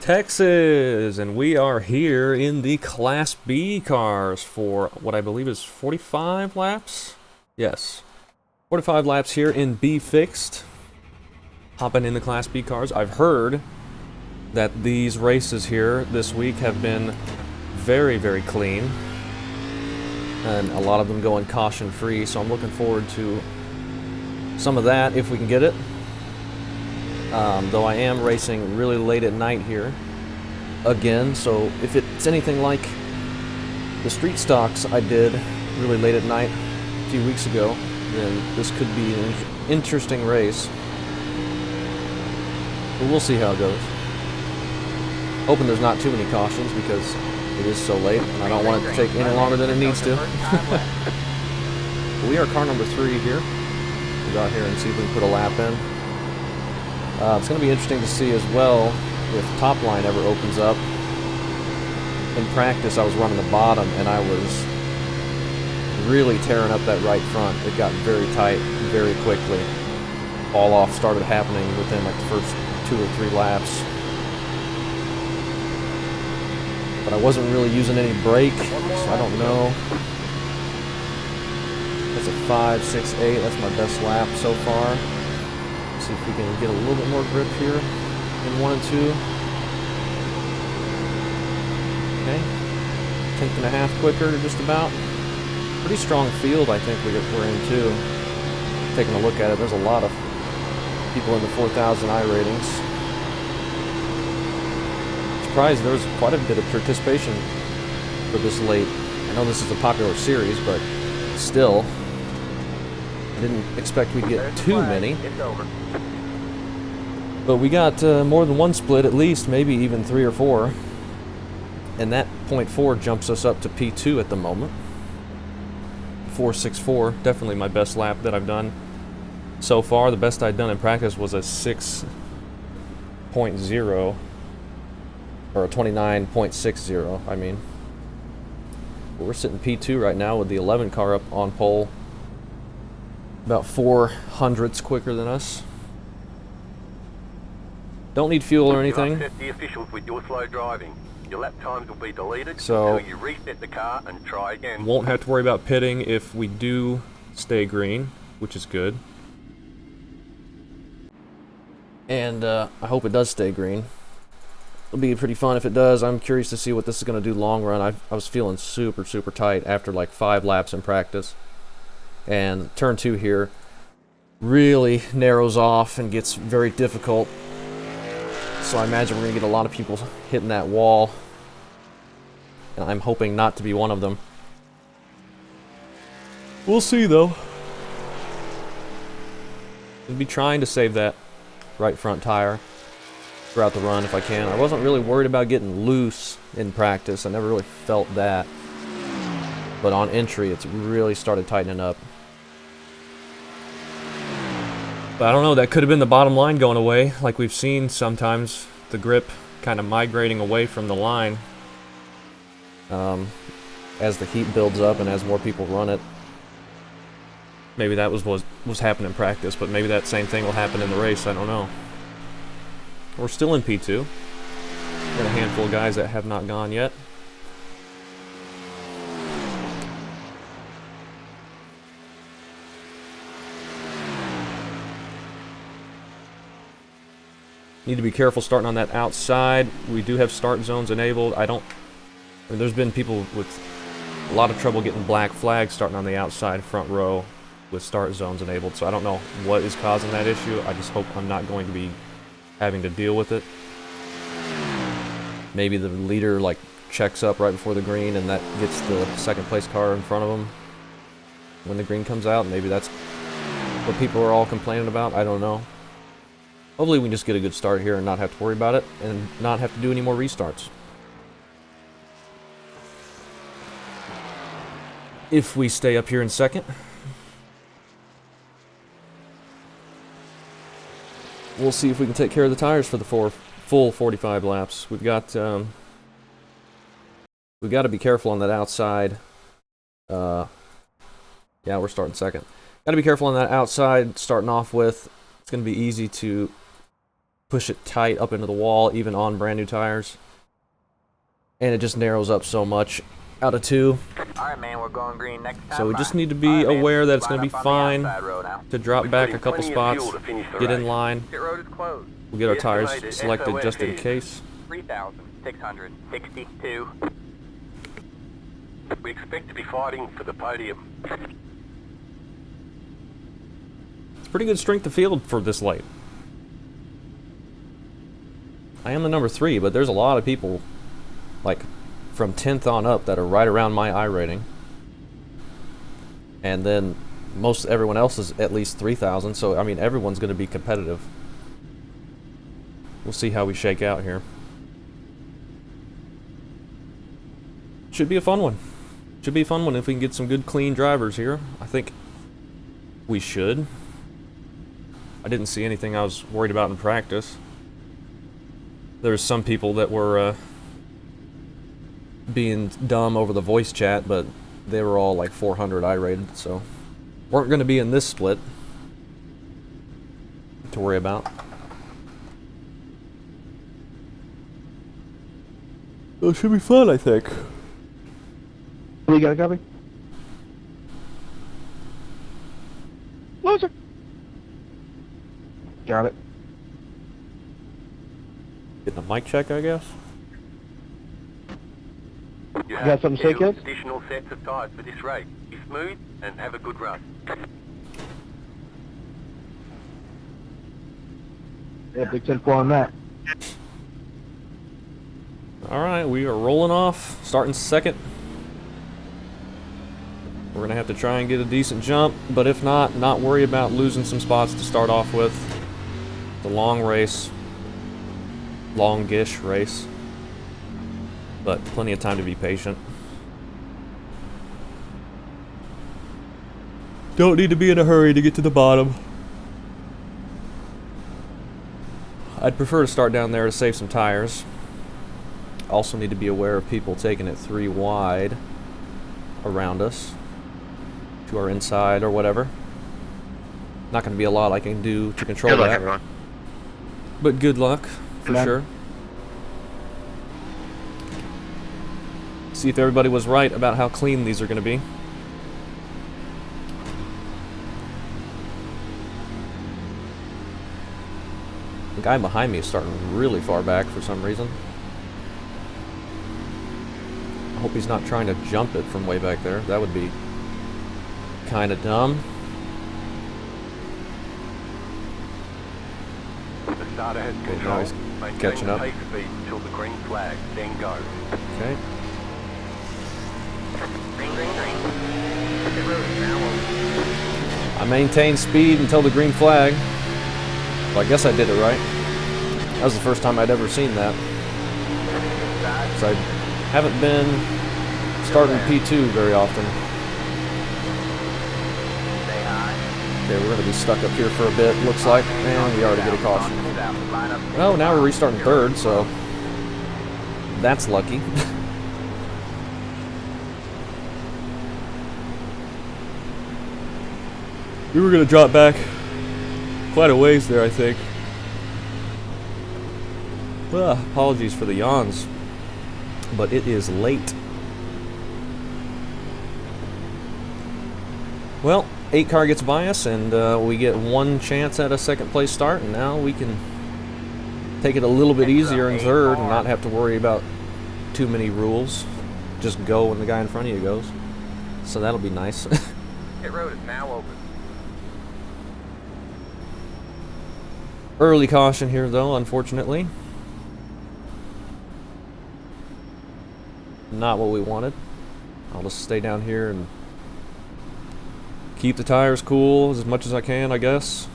Texas, and we are here in the Class B cars for what I believe is 45 laps. Yes, 45 laps here in B fixed. Hopping in the Class B cars. I've heard that these races here this week have been very, very clean, and a lot of them going caution free, so I'm looking forward to some of that if we can get it. Though I am racing really late at night here again, so if it's anything like the street stocks I did really late at night a few weeks ago, then this could be an interesting race. But we'll see how it goes. Hoping there's not too many cautions because it is so late and I don't want it to take any longer than it needs to. We are car number 3 here. We'll go out here and see if we can put a lap in. It's going to be interesting to see as well if top line ever opens up. In practice, I was running the bottom and I was really tearing up that right front. It got very tight very quickly. Fall off started happening within like the first 2 or 3 laps. But I wasn't really using any brake, so I don't know. That's a 5, 6, 8. That's my best lap so far. See if we can get a little bit more grip here in 1 and 2. Okay, 1/10 quicker, just about. Pretty strong field, I think we're in too. Taking a look at it, there's a lot of people in the 4,000 iRatings. Surprised there was quite a bit of participation for this late. I know this is a popular series, but still. I didn't expect we'd get too many. But we got more than one split at least, maybe even 3 or 4. And that .4 jumps us up to P2 at the moment. 4.64, definitely my best lap that I've done so far. The best I'd done in practice was a 6.0, or a 29.60, I mean. But we're sitting P2 right now with the 11 car up on pole. About 400ths quicker than us. Don't need fuel or anything. The officials with your slow driving. Your lap times will be deleted so until you reset the car and try again. Won't have to worry about pitting if we do stay green, which is good. And I hope it does stay green. It'll be pretty fun if it does. I'm curious to see what this is going to do long run. I was feeling super, super tight after like 5 laps in practice. And turn 2 here really narrows off and gets very difficult. So I imagine we're going to get a lot of people hitting that wall. And I'm hoping not to be one of them. We'll see though. I'll be trying to save that right front tire throughout the run if I can. I wasn't really worried about getting loose in practice. I never really felt that. But on entry, it's really started tightening up. But I don't know, that could have been the bottom line going away, like we've seen sometimes, the grip kind of migrating away from the line as the heat builds up and as more people run it. Maybe that was happening in practice, but maybe that same thing will happen in the race, I don't know. We're still in P2. Got a handful of guys that have not gone yet. Need to be careful starting on that outside. We do have start zones enabled. There's been people with a lot of trouble getting black flags starting on the outside front row with start zones enabled, so I don't know what is causing that issue. I just hope I'm not going to be having to deal with it. Maybe the leader like checks up right before the green and that gets the second place car in front of them when the green comes out. Maybe that's what people are all complaining about. I don't know. Hopefully we can just get a good start here and not have to worry about it and not have to do any more restarts. If we stay up here in second. We'll see if we can take care of the tires for the full 45 laps. We've got to be careful on that outside. Yeah, we're starting second. Got to be careful on that outside starting off with. It's going to be easy to push it tight up into the wall, even on brand new tires. And it just narrows up so much out of 2. Alright, man, we're going green next time. So we just need to be aware that it's going to be fine to drop back a couple spots, get in line. Pit road is closed. We'll get our tires selected just in case. 3,662. We expect to be fighting for the podium. It's pretty good strength of field for this late. I am the number 3, but there's a lot of people, like, from 10th on up that are right around my I rating. And then most everyone else is at least 3,000, so I mean everyone's going to be competitive. We'll see how we shake out here. Should be a fun one. Should be a fun one if we can get some good clean drivers here. I think we should. I didn't see anything I was worried about in practice. There's some people that were being dumb over the voice chat, but they were all like 400 I rated, so weren't going to be in this split to worry about. It should be fun, I think. We got a copy? Loser. Got it. Getting a mic check, I guess. You got something to say, kids? Additional sets of tires for this race. Be smooth and have a good run. Yeah, big 10-4 on that. Alright, we are rolling off, starting second. We're going to have to try and get a decent jump, but if not worry about losing some spots to start off with. It's a long race. Longish race. But plenty of time to be patient. Don't need to be in a hurry to get to the bottom. I'd prefer to start down there to save some tires. Also need to be aware of people taking it 3 wide around us to our inside or whatever. Not going to be a lot I can do to control Good luck, that. everyone. But good luck, for Yeah. sure. See if everybody was right about how clean these are going to be. The guy behind me is starting really far back for some reason. I hope he's not trying to jump it from way back there. That would be kind of dumb. The starter has now control. he's Maintain catching the up. pace speed until the green flag, then go. Okay. Green, green, green. Pit road is now open. I maintained speed until the green flag. Well, I guess I did it right. That was the first time I'd ever seen that. So I haven't been starting P2 very often. Say hi. Okay, we're going to be stuck up here for a bit, looks like. And we already get a caution. Line up. Oh, now we're restarting third, so that's lucky. We were going to drop back quite a ways there, I think. Well, apologies for the yawns, but it is late. Well, 8 car gets by us, and we get 1 chance at a second place start, and now we can take it a little bit easier in third and not have to worry about too many rules. Just go when the guy in front of you goes. So that'll be nice. Pit road is now open. Early caution here, though, unfortunately. Not what we wanted. I'll just stay down here and keep the tires cool as much as I can, I guess.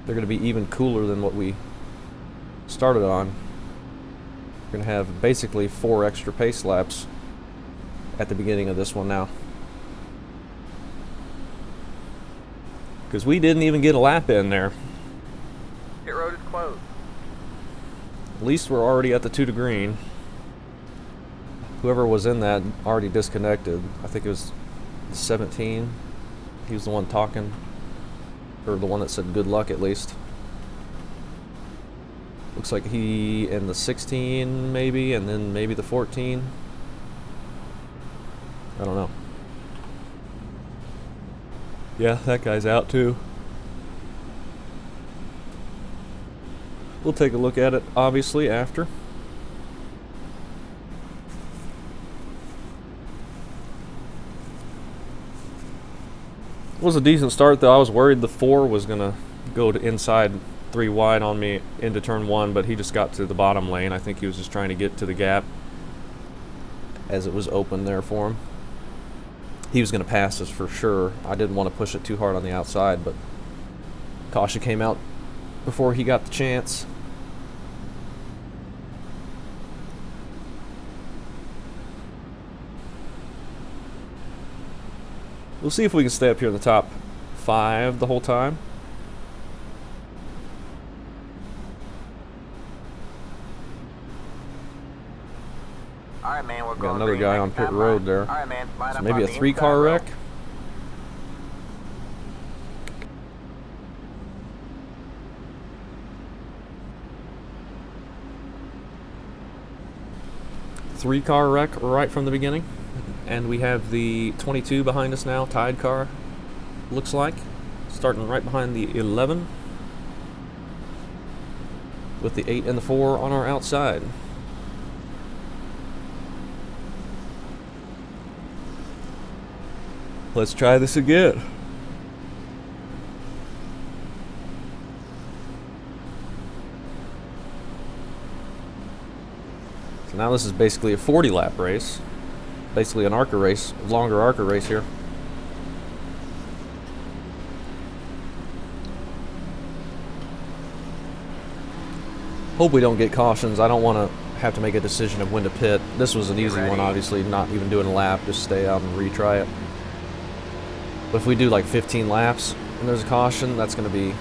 They're going to be even cooler than what we started on. We're going to have basically 4 extra pace laps at the beginning of this one now. Because we didn't even get a lap in there. Pit road is closed. At least we're already at the 2 to green. Whoever was in that already disconnected. I think it was 17. He was the one talking. Or the one that said good luck, at least. Looks like he in the 16 maybe, and then maybe the 14. I don't know. Yeah, that guy's out too. We'll take a look at it, obviously, after. It was a decent start, though. I was worried the 4 was going to go to inside 3 wide on me into turn 1, but he just got to the bottom lane. I think he was just trying to get to the gap as it was open there for him. He was going to pass us for sure. I didn't want to push it too hard on the outside, but caution came out before he got the chance. We'll see if we can stay up here in the top 5 the whole time. All right, man, we're Got going another green, guy next on pit time road line. there. All right, man, line So up maybe on a the 3-car inside wreck. row. Three-car wreck right from the beginning. And we have the 22 behind us now, tied car, looks like. Starting right behind the 11. With the 8 and the 4 on our outside. Let's try this again. So now this is basically a 40-lap race. Basically an ARCA race, longer ARCA race here. Hope we don't get cautions. I don't want to have to make a decision of when to pit. This was an easy one, obviously, not even doing a lap, just stay out and retry it. But if we do like 15 laps and there's a caution, that's going to be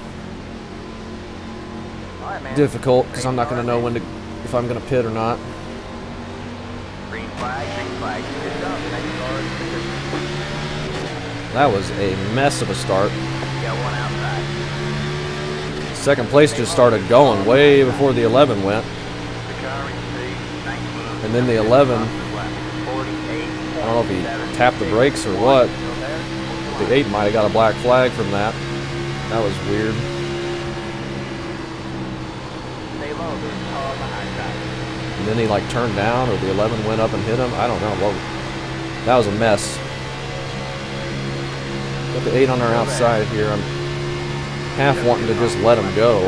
All right, man. difficult because I'm not going to know when to, if I'm going to pit or not. Green flag, good job. Next car is position. That was a mess of a start. Got one outside. Second place just started going way before the 11 went. The car in C, 19. And then the 11, 48. I don't know if he tapped the brakes or what. The 8 might have got a black flag from that. That was weird. Stay low, there's a car behind that. And then he like turned down, or the 11 went up and hit him. I don't know. Well, that was a mess. Got the 8 on our outside here. I'm half wanting to just let him go.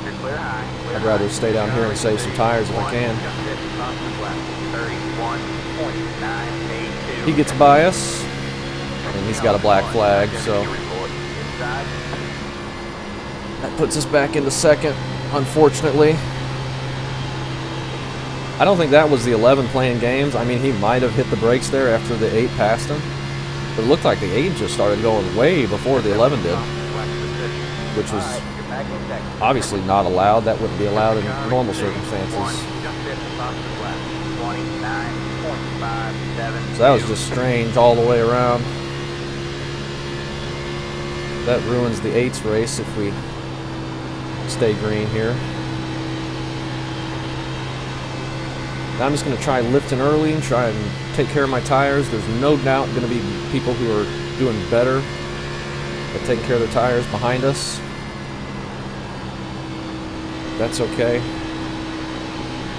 You're clear high. I'd rather stay down here and save some tires if I can. 31.982. He gets by us, and he's got a black flag, so that puts us back into second, unfortunately. I don't think that was the 11 playing games. I mean, he might have hit the brakes there after the 8 passed him. But it looked like the 8 just started going way before the 11 did, which was obviously not allowed. That wouldn't be allowed in normal circumstances. So that was just strange all the way around. That ruins the 8's race if we stay green here. Now I'm just going to try lifting early and try and take care of my tires. There's no doubt going to be people who are doing better at taking care of their tires behind us. That's okay.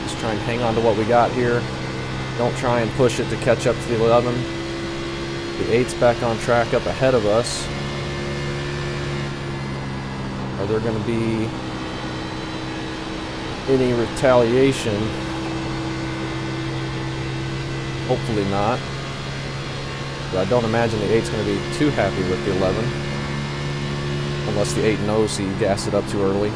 Just try and hang on to what we got here. Don't try and push it to catch up to the 11. The 8's back on track up ahead of us. Are there going to be any retaliation? Hopefully not. But I don't imagine the 8's going to be too happy with the 11. Unless the 8 knows he gassed it up too early.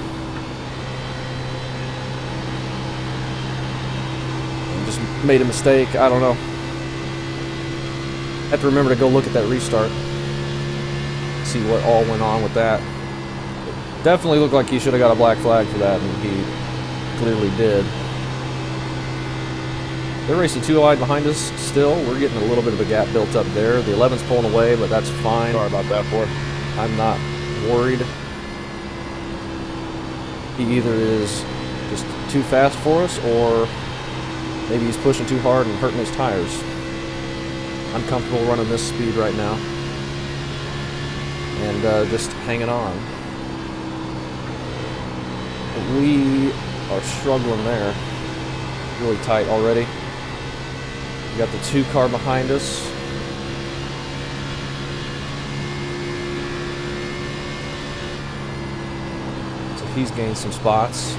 Just made a mistake. I don't know. Have to remember to go look at that restart. See what all went on with that. It definitely looked like he should have got a black flag for that, and he clearly did. They're racing 2 wide behind us still. We're getting a little bit of a gap built up there. The 11's pulling away, but that's fine. Sorry about that, boy. I'm not worried. he either is just too fast for us, or maybe he's pushing too hard and hurting his tires. I'm comfortable running this speed right now, and just hanging on. But we are struggling there. Really tight already. We got the 2 car behind us. So he's gained some spots.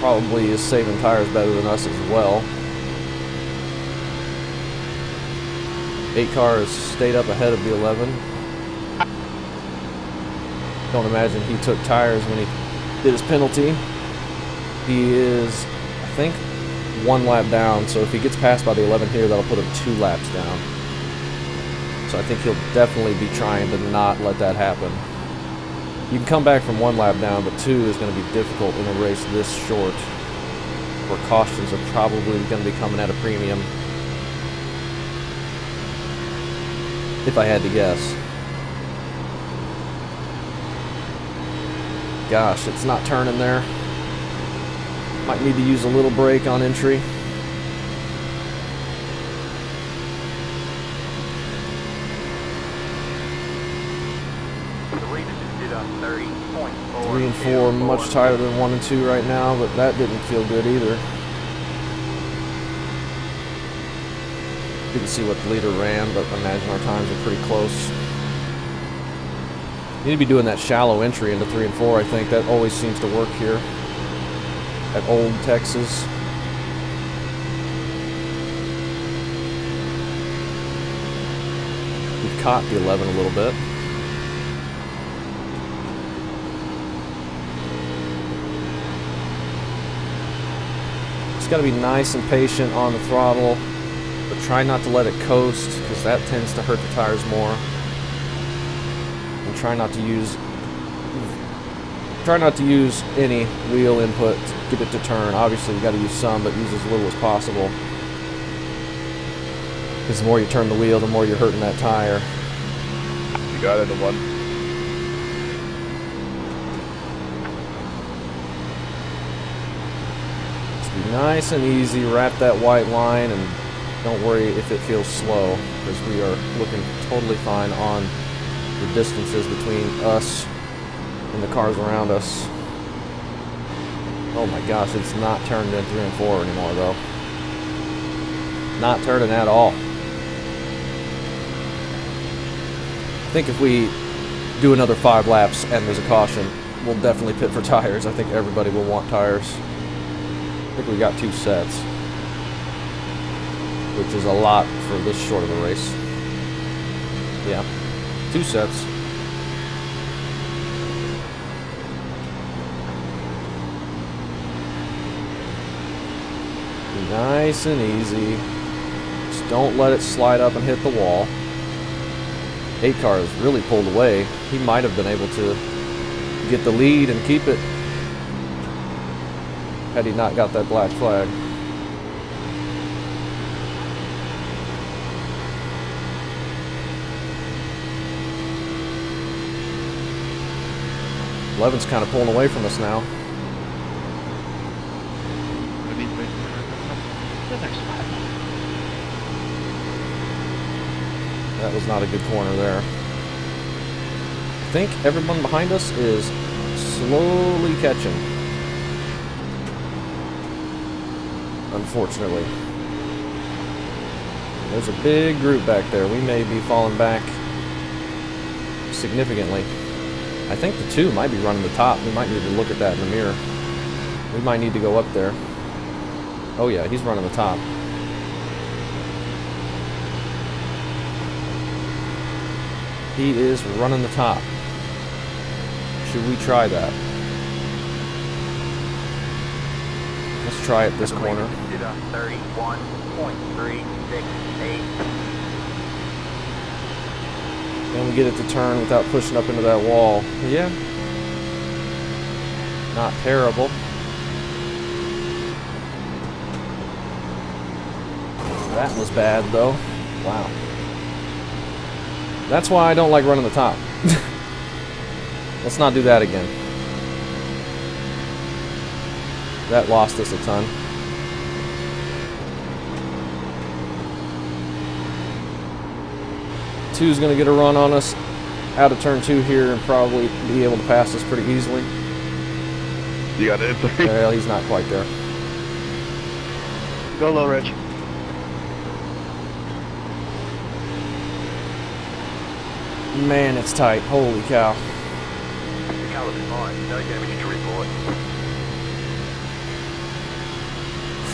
Probably is saving tires better than us as well. 8 cars stayed up ahead of the 11. Don't imagine he took tires when he did his penalty. He is, I think, 1 lap down, so if he gets passed by the 11 here, that'll put him 2 laps down. So I think he'll definitely be trying to not let that happen. You can come back from 1 lap down, but 2 is going to be difficult in a race this short, where cautions are probably going to be coming at a premium, if I had to guess. Gosh, it's not turning there. Might need to use a little brake on entry. The leader just did a 30.4. 3 and 4 much tighter than 1 and 2 right now, but that didn't feel good either. Didn't see what the leader ran, but I imagine our times are pretty close. Need to be doing that shallow entry into 3 and 4. I think that always seems to work here at Old Texas. We've caught the 11 a little bit. Just got to be nice and patient on the throttle, but try not to let it coast, because that tends to hurt the tires more. And try not to use any wheel input to get it to turn. Obviously you got to use some, but use as little as possible, because the more you turn the wheel, the more you're hurting that tire. You got it in 1. Just be nice and easy, wrap that white line, and don't worry if it feels slow, because we are looking totally fine on the distances between us and the cars around us. Oh my gosh, it's not turned in 3 and 4 anymore though. Not turning at all. I think if we do another 5 laps and there's a caution, we'll definitely pit for tires. I think everybody will want tires. I think we got 2 sets, which is a lot for this short of a race. Yeah, 2 sets. Nice and easy. Just don't let it slide up and hit the wall. 8 car is really pulled away. He might have been able to get the lead and keep it had he not got that black flag. Levin's kind of pulling away from us now. That was not a good corner there. I think everyone behind us is slowly catching, unfortunately. There's a big group back there. We may be falling back significantly. I think the 2 might be running the top. We might need to look at that in the mirror. We might need to go up there. Oh yeah, he's running the top. He is running the top. Should we try that? Let's try it this corner. Did a 31.368. Can we get it to turn without pushing up into that wall? Yeah. Not terrible. That was bad though. Wow. That's why I don't like running the top. Let's not do that again. That lost us a ton. Two's gonna get a run on us out of turn 2 here and probably be able to pass us pretty easily. You got it. Well, he's not quite there. Go low, Rich. Man, it's tight. Holy cow. The colour's fine. No damage to report.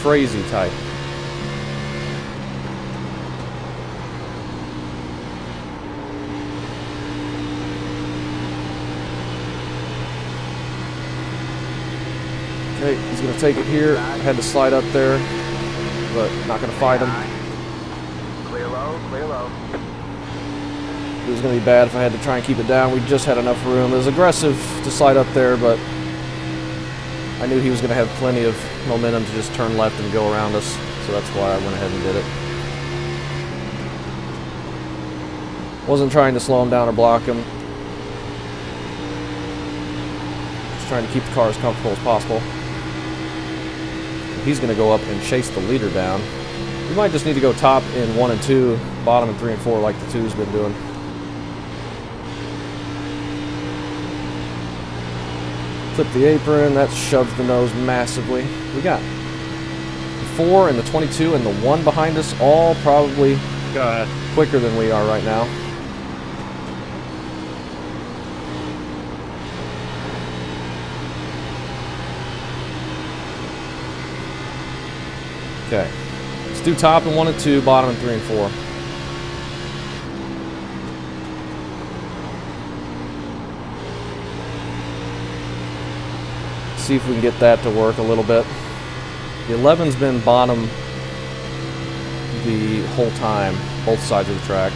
Crazy tight. Okay, he's going to take it here. I had to slide up there, but not going to fight him. Clear low, clear low. It was going to be bad if I had to try and keep it down. We just had enough room. It was aggressive to slide up there, but I knew he was going to have plenty of momentum to just turn left and go around us, so that's why I went ahead and did it. Wasn't trying to slow him down or block him. Just trying to keep the car as comfortable as possible. He's going to go up and chase the leader down. We might just need to go top in 1 and 2, bottom in 3 and 4 like the 2's been doing. Clip the apron, that shoves the nose massively. We got the 4 and the 22 and the 1 behind us, all probably quicker than we are right now. Okay, let's do top in 1 and 2, bottom in 3 and 4. See if we can get that to work a little bit. The 11's been bottom the whole time, both sides of the track.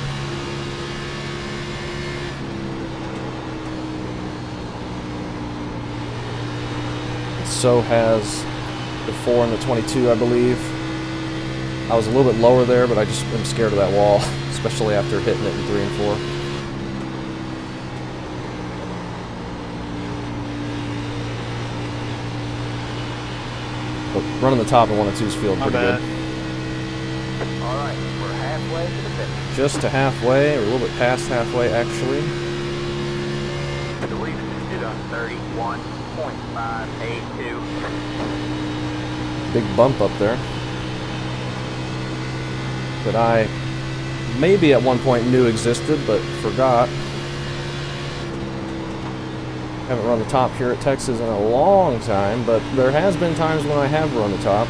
So has the 4 and the 22, I believe. I was a little bit lower there, but I just am scared of that wall, especially after hitting it in 3 and 4. But running the top in 1 and 2's feeling pretty good. Alright, we're halfway to the finish. Just to halfway, or a little bit past halfway, actually. The lead is on 31.582. Big bump up there. That I maybe at one point knew existed, but forgot. Haven't run the top here at Texas in a long time, but there has been times when I have run the top.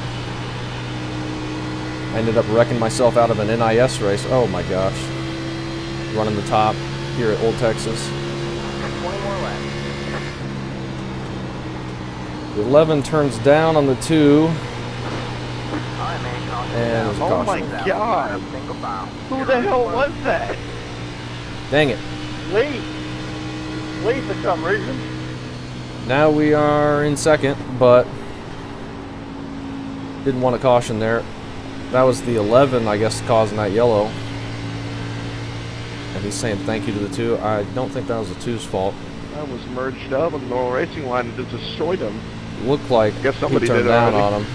I ended up wrecking myself out of an NIS race. Oh my gosh. Running the top here at Old Texas. 20 more laps. The 11 turns down on the 2. Alright, man, And there's a Oh my caution. god! single file. Who the hell was that? Dang it. Lee! Lee for some reason. Now we are in second, but didn't want a caution there. That was the 11, I guess, causing that yellow. And he's saying thank you to the 2. I don't think that was the 2's fault. I was merged up on the iRacing line and just destroyed him. Looked like Guess he somebody turned did down already. on him.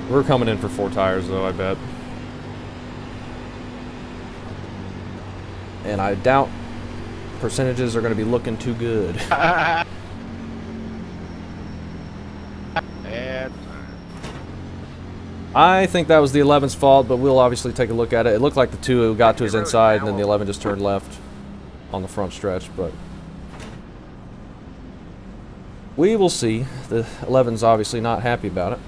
We're coming in for 4 tires, though, I bet. And I doubt percentages are going to be looking too good. And I think that was the 11's fault, but we'll obviously take a look at it. It looked like the 2 got to his inside, and then the 11 just turned left on the front stretch, but we will see. The 11's obviously not happy about it.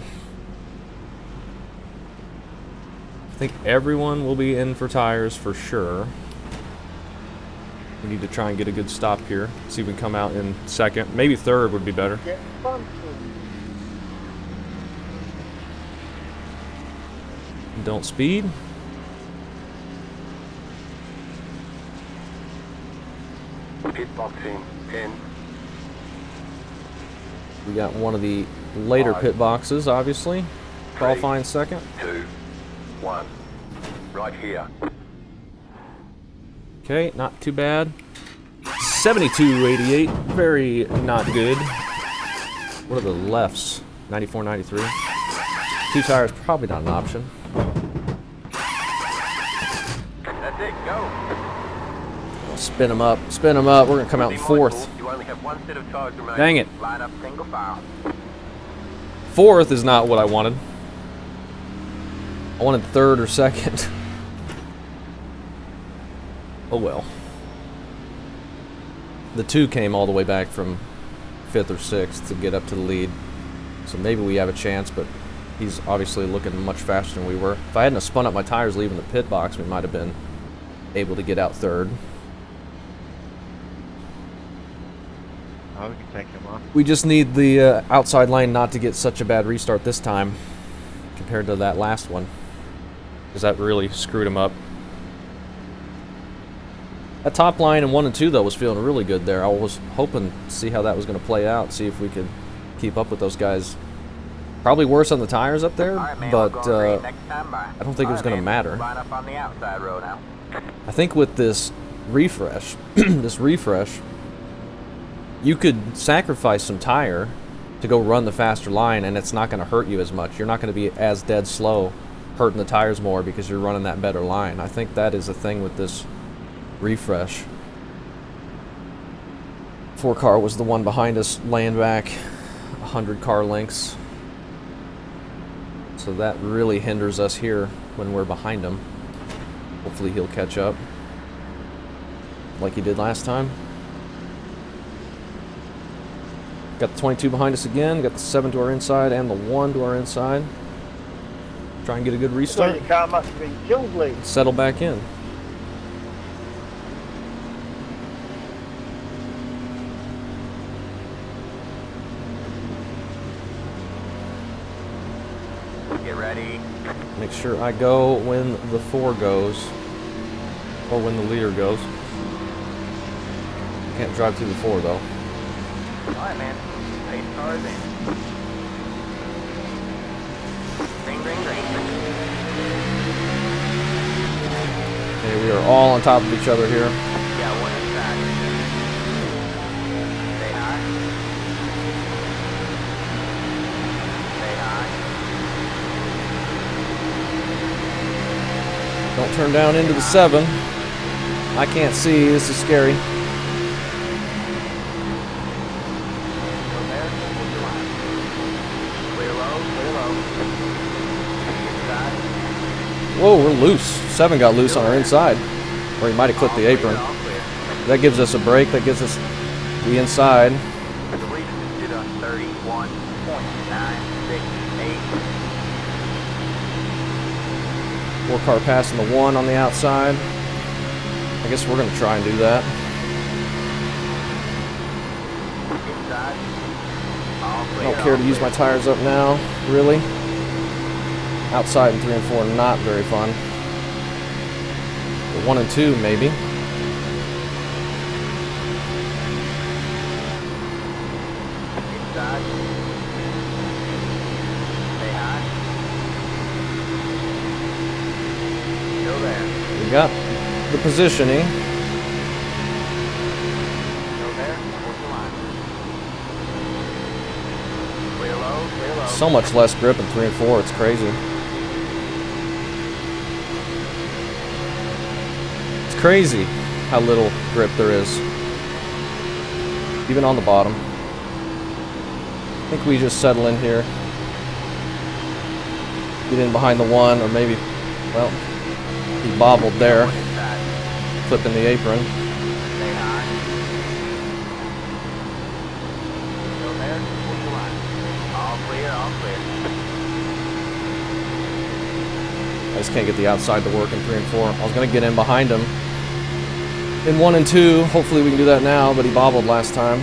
I think everyone will be in for tires for sure. We need to try and get a good stop here. See if we can come out in second. Maybe third would be better. Don't speed. Pit boxing 10. We got one of the later pit boxes, obviously. Qualifying second. 2, 1. Right here. Okay, not too bad. 72.88. Very not good. What are the lefts? 94, 93. 2 tires, probably not an option. That's it, go. Spin them up. Spin them up. We're going to come out in 4th. You only have one set of tires remaining. Dang it. Line up single file. 4th is not what I wanted. I wanted 3rd or 2nd. Oh well. The 2 came all the way back from 5th or 6th to get up to the lead. So maybe we have a chance, but he's obviously looking much faster than we were. If I hadn't spun up my tires leaving the pit box, we might have been able to get out 3rd. Oh, we can take him off. We just need the outside line not to get such a bad restart this time compared to that last one, because that really screwed him up. That top line in 1 and 2, though, was feeling really good there. I was hoping to see how that was going to play out, see if we could keep up with those guys. Probably worse on the tires up there, All right, man, but we're going green next time by. I don't think it was going to matter. Line up on the outside row now. I think with this refresh, you could sacrifice some tire to go run the faster line, and it's not going to hurt you as much. You're not going to be as dead slow, hurting the tires more because you're running that better line. I think that is the thing with this refresh. 4 car was the one behind us, laying back 100 car lengths. So that really hinders us here when we're behind him. Hopefully he'll catch up like he did last time. Got the 22 behind us again. Got the 7 to our inside and the 1 to our inside. Try and get a good restart. Settle back in. Get ready. Make sure I go when the 4 goes, or when the leader goes. Can't drive through the 4 though. All right, man. Pace cars in. Green, green, green. Okay, we are all on top of each other here. Yeah, 1 inside. Stay high. Stay high. Don't turn down into the 7. I can't see. This is scary. Go there. Hold your line. Clear low, clear low. Inside. Whoa, we're loose. 7 got loose on our inside. Or he might have clipped the apron. All clear. That gives us a break. That gives us the inside. The lead is did on 31.968. 4 car passing the 1 on the outside. I guess we're going to try and do that. Inside. All I clear, don't care all to use clear. my tires up now, really. Outside in 3 and 4, not very fun. But 1 and 2, maybe. Inside. Stay high. Still there. We got the positioning. Still there. Hold your line. Clear low, clear low. So much less grip in 3 and 4, it's crazy. It's crazy how little grip there is. Even on the bottom. I think we just settle in here. Get in behind the 1, or maybe, well, he bobbled there, Inside. clipping the apron. Stay high. Still there. Hold your line. All clear, all clear. I just can't get the outside to work in 3 and 4. I was going to get in behind him in 1 and 2. Hopefully we can do that now, but he bobbled last time.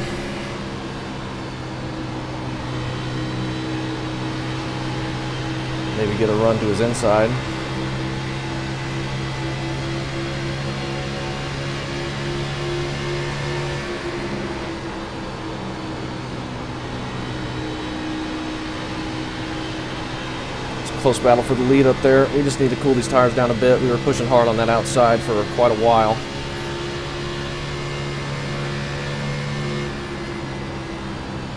Maybe get a run to his inside. Close battle for the lead up there. We just need to cool these tires down a bit. We were pushing hard on that outside for quite a while.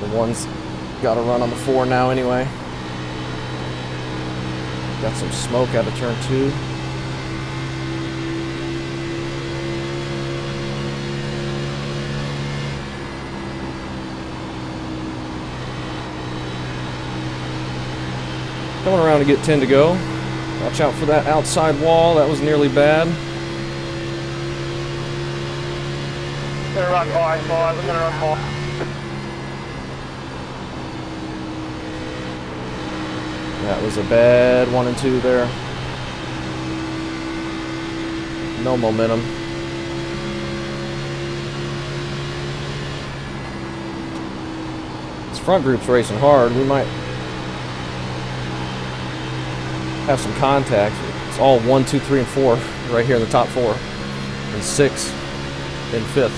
The one's got to run on the 4 now anyway. Got some smoke out of turn 2. Coming around to get 10 to go. Watch out for that outside wall. That was nearly bad. Gonna run hard, boys. We're gonna run hard. That was a bad 1 and 2 there. No momentum. This front group's racing hard. We might have some contact. It's all 1, 2, 3, and 4 right here in the top 4, and 6 in 5th.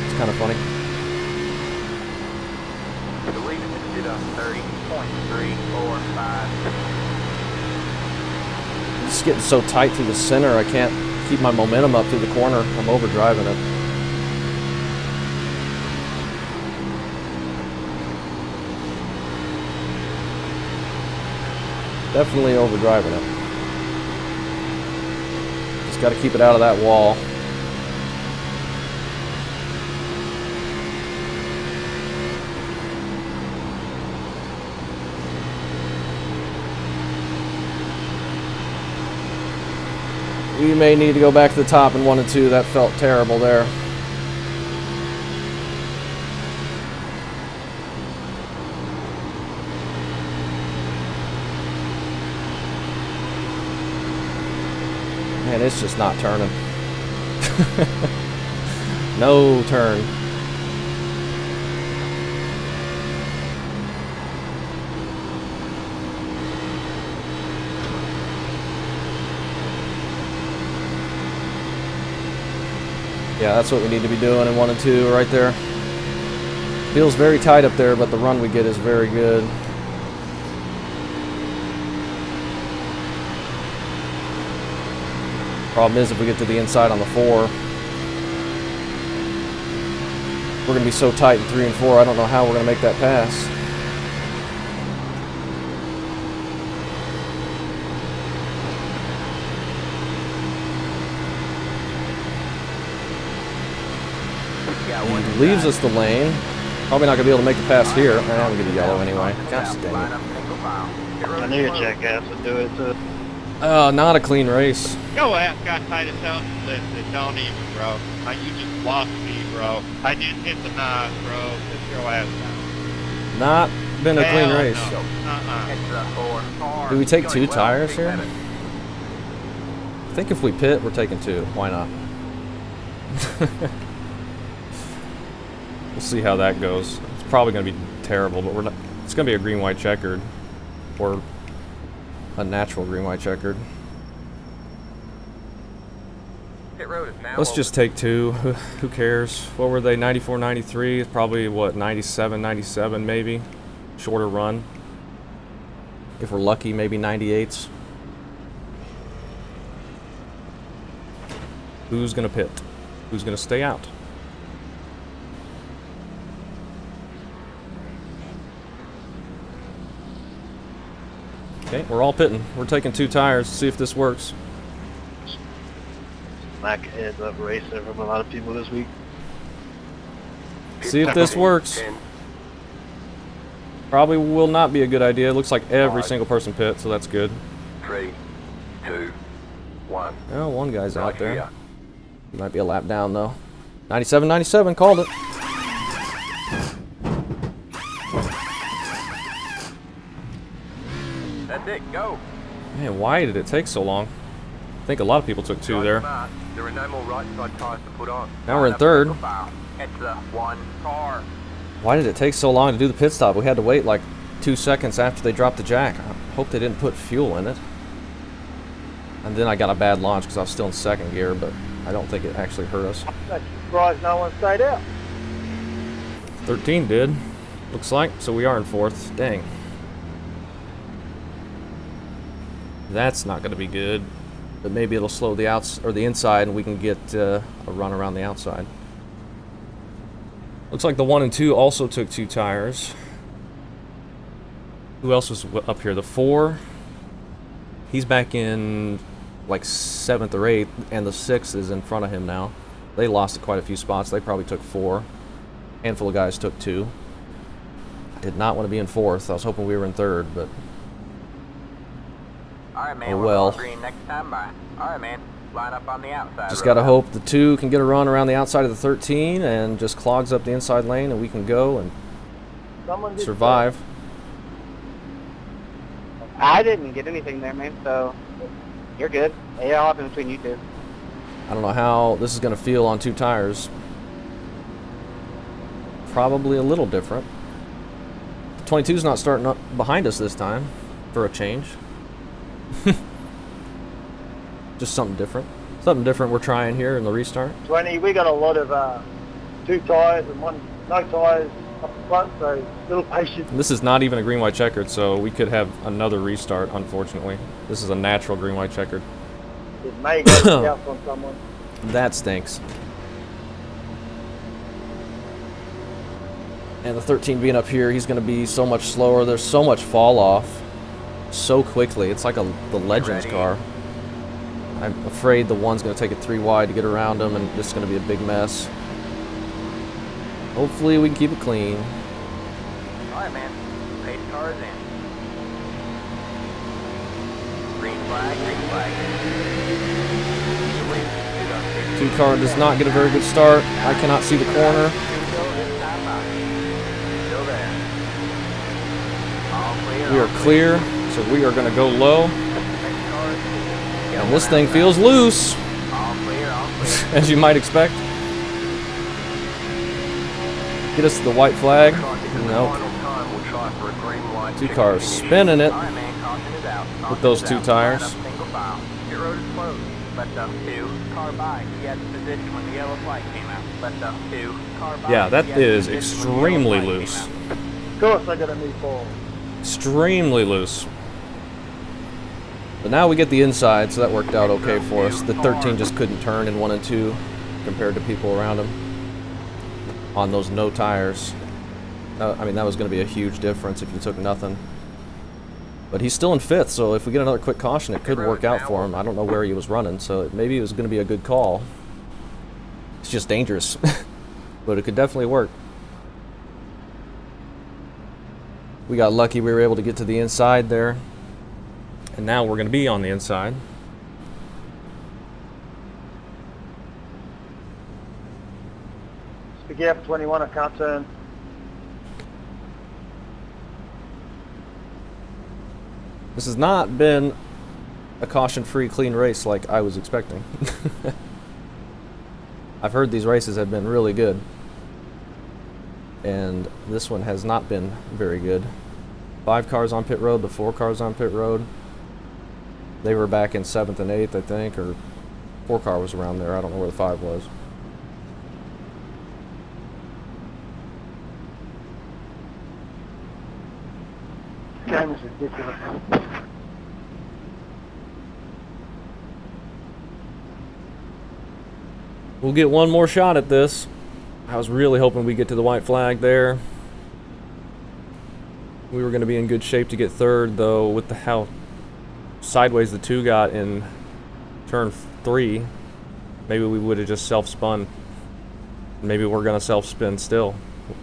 It's kind of funny. I believe it did a 30.345. It's getting so tight through the center, I can't keep my momentum up through the corner. I'm overdriving it. Definitely overdriving it. Just got to keep it out of that wall. We may need to go back to the top in 1 and 2. That felt terrible there. Man, it's just not turning. No turn. Yeah, that's what we need to be doing in 1 and 2 right there. Feels very tight up there, but the run we get is very good. Problem is, if we get to the inside on the 4, we're going to be so tight in 3 and 4, I don't know how we're going to make that pass. He leaves us the lane. Probably not going to be able to make the pass here. I'm going to get a yellow anyway. Gosh dang it. I knew your jackass would do it too. Not a clean race. Your ass got tight as hell. Listen, don't even, bro. You just lost me, bro. I didn't hit the nose, bro. Sit your ass down. Not been a clean Hell race. no. Do we take 2 tires here? I think if we pit, we're taking 2. Why not? We'll see how that goes. It's probably going to be terrible, but we're not. It's going to be a green-white checkered, or a natural green-white checkered. Pit road is now Let's just take 2. Who cares? What were they? 94, 93. It's probably what, 97, 97 maybe. Shorter run. If we're lucky, maybe 98s. Who's going to pit? Who's going to stay out? Okay, we're all pitting. We're taking 2 tires to see if this works. Mac ends up racing from a lot of people this week. See if this works. Probably will not be a good idea. It looks like every single person pit, so that's good. 3, 2, 1. Oh, one guy's out Right there. here. He might be a lap down though. 97, 97, called it. That's it, go. Man, why did it take so long? I think a lot of people took 2 there. There are no more right side tires to put on. Now we're in 3rd. It's the 1 car. Why did it take so long to do the pit stop? We had to wait like 2 seconds after they dropped the jack. I hope they didn't put fuel in it. And then I got a bad launch because I was still in 2nd gear, but I don't think it actually hurt us. Surprised no one stayed out. 13 did, looks like, so we are in 4th. Dang. That's not going to be good, but maybe it'll slow the outs or the inside, and we can get a run around the outside. Looks like the 1 and 2 also took 2 tires. Who else was up here? The 4. He's back in like 7th or 8th, and the 6 is in front of him now. They lost quite a few spots. They probably took 4. Handful of guys took 2. I did not want to be in 4th. I was hoping we were in 3rd, but Alright, man, oh we're well. all green next time by. Alright, man, line up on the outside. Just road. gotta hope the 2 can get a run around the outside of the 13 and just clogs up the inside lane, and we can go and survive. I didn't get anything there, man, so you're good. It all happened between you two. I don't know how this is gonna feel on 2 tires. Probably a little different. 22's not starting up behind us this time, for a change. Just something different. Something different we're trying here in the restart. 20, we got a lot of 2 tires and no tires up front, so a little patient. This is not even a green-white checkered, so we could have another restart, unfortunately. This is a natural green-white checkered. It may go out on someone. That stinks. And the 13 being up here, he's going to be so much slower. There's so much fall off so quickly. It's like the Legends car. I'm afraid the 1's going to take it 3 wide to get around him, and it's going to be a big mess. Hopefully we can keep it clean. Alright, man, pace car is in. Green flag, green flag. 2 car does not get a very good start. I cannot see the corner. Still there. All clear. We are clear, so we are going to go low. Next car is clear. And this thing feels loose, All clear, all clear. as you might expect. Get us to the white flag. Nope. Final time, we'll try for a green light. 2 cars spinning it Alright, man, caution is out. with those Caution 2 is out. Line tires. up single file. Pit road is closed. Let the 2 car by. He had position when the yellow flag came out. Let the 2 car by. Yeah, that He had is position when the yellow extremely flag came loose. out. Of course they're going to move forward. Extremely loose. But now we get the inside, so that worked out okay for us. The 13 just couldn't turn in 1 and 2 compared to people around him on those no tires. I mean, that was going to be a huge difference if you took nothing. But he's still in 5th, so if we get another quick caution, it could work out for him. I don't know where he was running, so maybe it was going to be a good call. It's just dangerous, but it could definitely work. We got lucky we were able to get to the inside there. And now we're going to be on the inside. Be careful, 21, I can't turn. This has not been a caution-free, clean race like I was expecting. I've heard these races have been really good. And this one has not been very good. 5 cars on pit road, the 4 cars on pit road. They were back in 7th and 8th, I think, or 4 car was around there. I don't know where the 5 was. Game is ridiculous. We'll get one more shot at this. I was really hoping we'd get to the white flag there. We were going to be in good shape to get 3rd, though, with how sideways the 2 got in turn 3. Maybe we would have just self-spun. Maybe we're going to self-spin still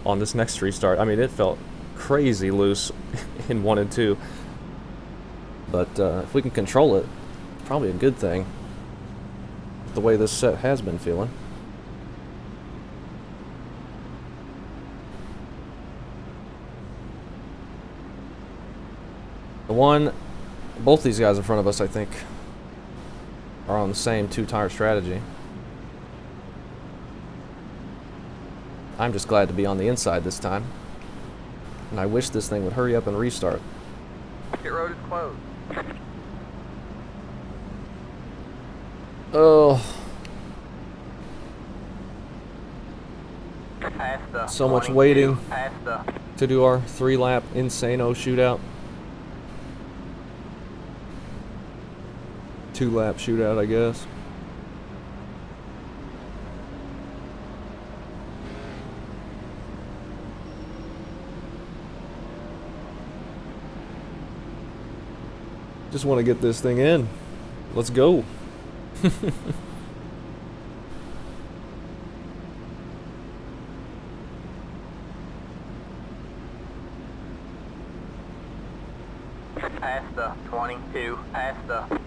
on this next restart. I mean, it felt crazy loose in 1 and 2. But if we can control it, it's probably a good thing. The way this set has been feeling. Both these guys in front of us, I think, are on the same 2-tire strategy. I'm just glad to be on the inside this time. And I wish this thing would hurry up and restart. Pit road is closed. Oh, Past the so much 22, waiting Past the to do our 3-lap Insano shootout. 2-lap shootout, I guess. Just want to get this thing in. Let's go. Past the 22, past the...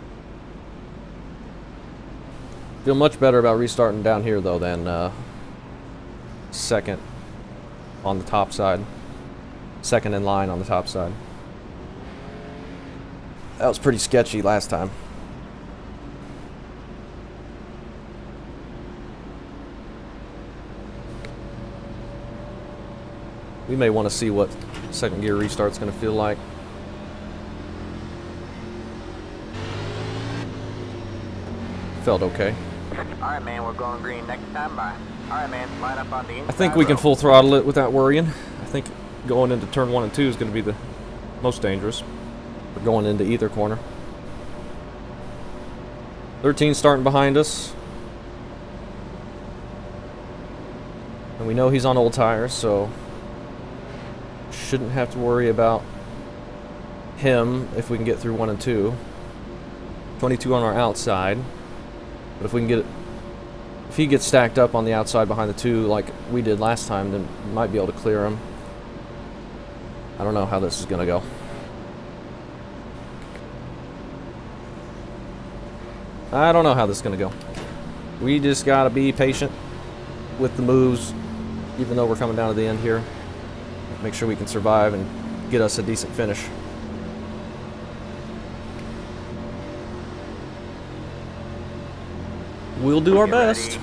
Feel much better about restarting down here though than second on the top side. Second in line on the top side. That was pretty sketchy last time. We may want to see what second gear restart's going to feel like. Felt okay. Alright, man, we're going green next time by. Alright, man, line up on the inside. I think we can full throttle it without worrying. I think going into turn 1 and 2 is going to be the most dangerous. We're going into either corner. 13 starting behind us. And we know he's on old tires, so shouldn't have to worry about him if we can get through 1 and 2. 22 on our outside. But if we can get it, if he gets stacked up on the outside behind the 2 like we did last time, then we might be able to clear him. I don't know how this is going to go. I don't know how this is going to go. We just got to be patient with the moves, even though we're coming down to the end here. Make sure we can survive and get us a decent finish. We'll do our best.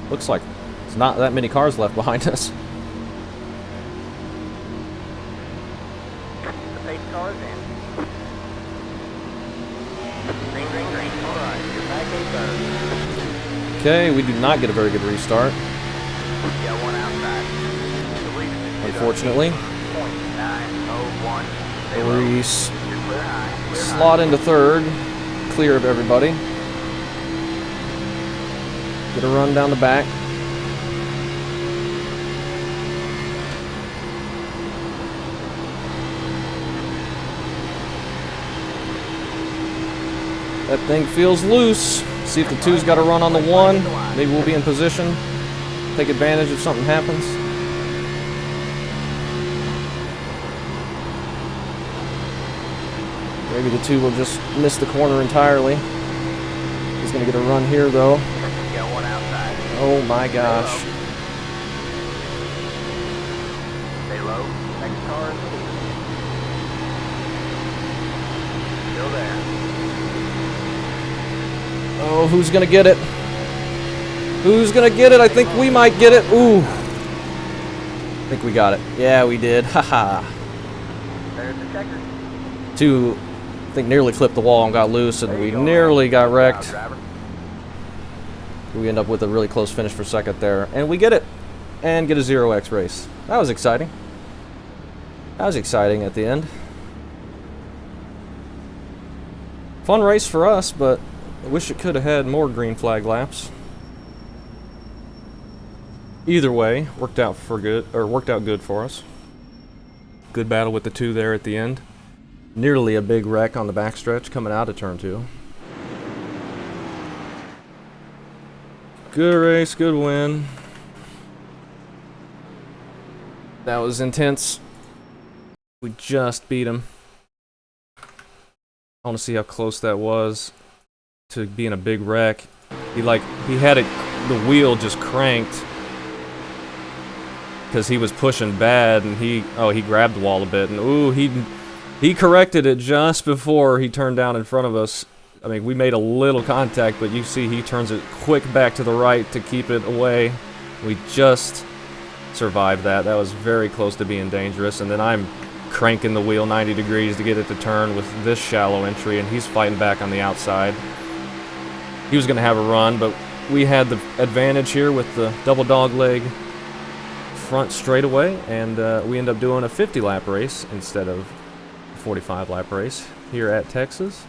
Looks like there's not that many cars left behind us. The pace car's in. Green, green, green. Alright, you're back in third. Okay, we do not get a very good restart, Got one outside. unfortunately. 0.901. We You're clear high. Clear slot into third, clear of everybody. Get a run down the back. That thing feels loose. See if the 2's got a run on the 1. Maybe we'll be in position. Take advantage if something happens. Maybe the 2 will just miss the corner entirely. He's going to get a run here, though. Got one outside. Oh my gosh. Stay low. Next car is still there. Oh, who's going to get it? Who's going to get it? I think we might get it. Ooh. I think we got it. Yeah, we did. Haha. There's the checker. 2, I think, nearly flipped the wall and got loose, and we nearly got wrecked. Driver. We end up with a really close finish for second there. And we get it. And get a 0x race. That was exciting. That was exciting at the end. Fun race for us, but I wish it could have had more green flag laps. Either way, worked out good for us. Good battle with the 2 there at the end. Nearly a big wreck on the backstretch coming out of turn 2. Good race, good win. That was intense. We just beat him. I want to see how close that was to being a big wreck. He had it, the wheel just cranked because he was pushing bad, and he grabbed the wall a bit, and ooh, he corrected it just before he turned down in front of us. I mean, we made a little contact, but you see he turns it quick back to the right to keep it away. We just survived that. That was very close to being dangerous, and then I'm cranking the wheel 90 degrees to get it to turn with this shallow entry, and he's fighting back on the outside. He was going to have a run, but we had the advantage here with the double dog leg front straightaway, and we end up doing a 50-lap race instead of a 45-lap race here at Texas.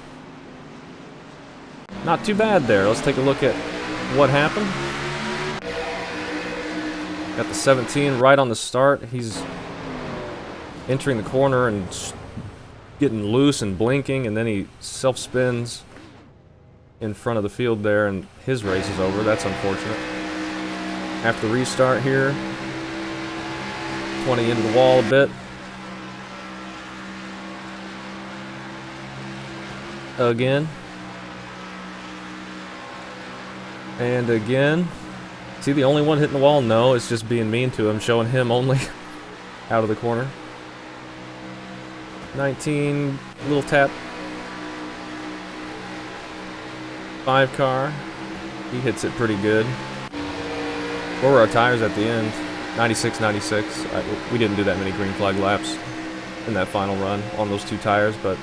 Not too bad there. Let's take a look at what happened. Got the 17 right on the start. He's entering the corner and getting loose and blinking, and then he self-spins in front of the field there, and his race is over. That's unfortunate. After the restart here, 20 into the wall a bit. Again. And again. Is he the only one hitting the wall? No, it's just being mean to him, showing him only out of the corner. 19, little tap. 5 car. He hits it pretty good. Where were our tires at the end? 96, 96. We didn't do that many green flag laps in that final run on those 2 tires, but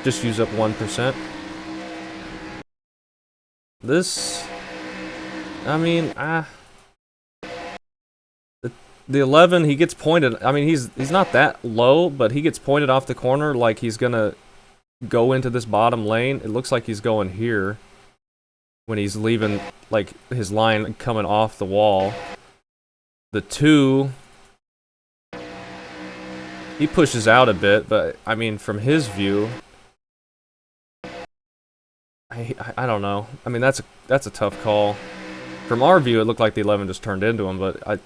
just use up 1%. This, I mean, the 11, he gets pointed. I mean, he's not that low, but he gets pointed off the corner like he's gonna go into this bottom lane. It looks like he's going here when he's leaving, like his line coming off the wall. The 2, he pushes out a bit, but I mean, from his view, I don't know. I mean, that's a tough call. From our view, it looked like the 11 just turned into him, but it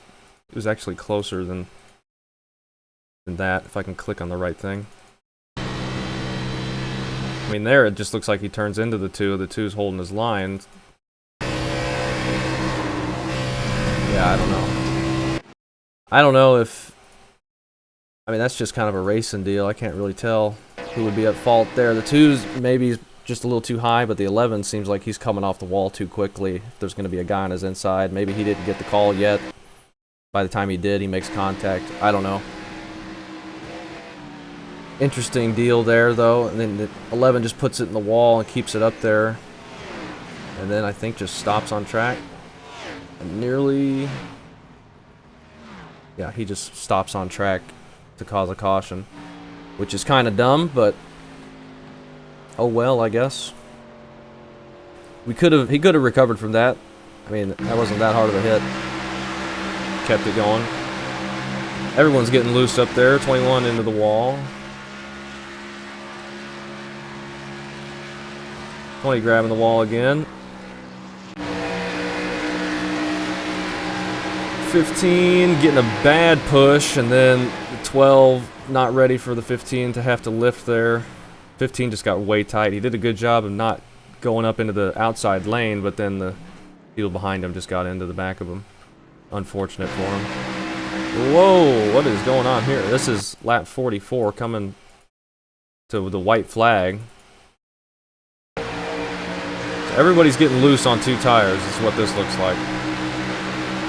was actually closer than that. If I can click on the right thing. I mean, there it just looks like he turns into the 2. The 2's holding his line. Yeah, I don't know. I don't know if... I mean, that's just kind of a racing deal. I can't really tell who would be at fault there. The 2's maybe just a little too high, but the 11 seems like he's coming off the wall too quickly. If there's going to be a guy on his inside, maybe he didn't get the call yet. By the time he did, he makes contact. I don't know. Interesting deal there, though. And then the 11 just puts it in the wall and keeps it up there. And then I think just stops on track. And nearly... yeah, he just stops on track to cause a caution. Which is kind of dumb, but... oh well, I guess. He could have recovered from that. I mean, that wasn't that hard of a hit. Kept it going. Everyone's getting loose up there. 21 into the wall. 20 grabbing the wall again. 15 getting a bad push, and then the 12 not ready for the 15 to have to lift there. 15 just got way tight. He did a good job of not going up into the outside lane, but then the field behind him just got into the back of him. Unfortunate for him. Whoa, what is going on here? This is lap 44 coming to the white flag. So everybody's getting loose on 2 tires is what this looks like.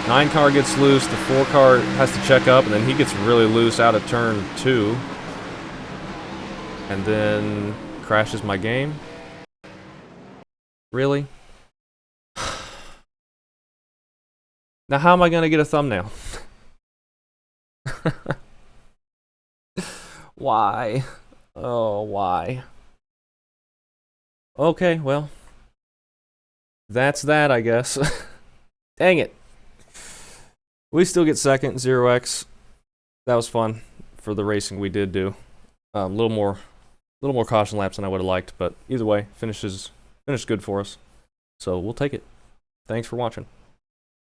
9 car gets loose, the 4 car has to check up, and then he gets really loose out of turn 2. And then crashes my game. Really? Now how am I going to get a thumbnail? Why? Oh, why? Okay, well. That's that, I guess. Dang it. We still get second, 0x. That was fun for the racing we did do. A little more caution laps than I would have liked, but either way, finished good for us. So we'll take it. Thanks for watching.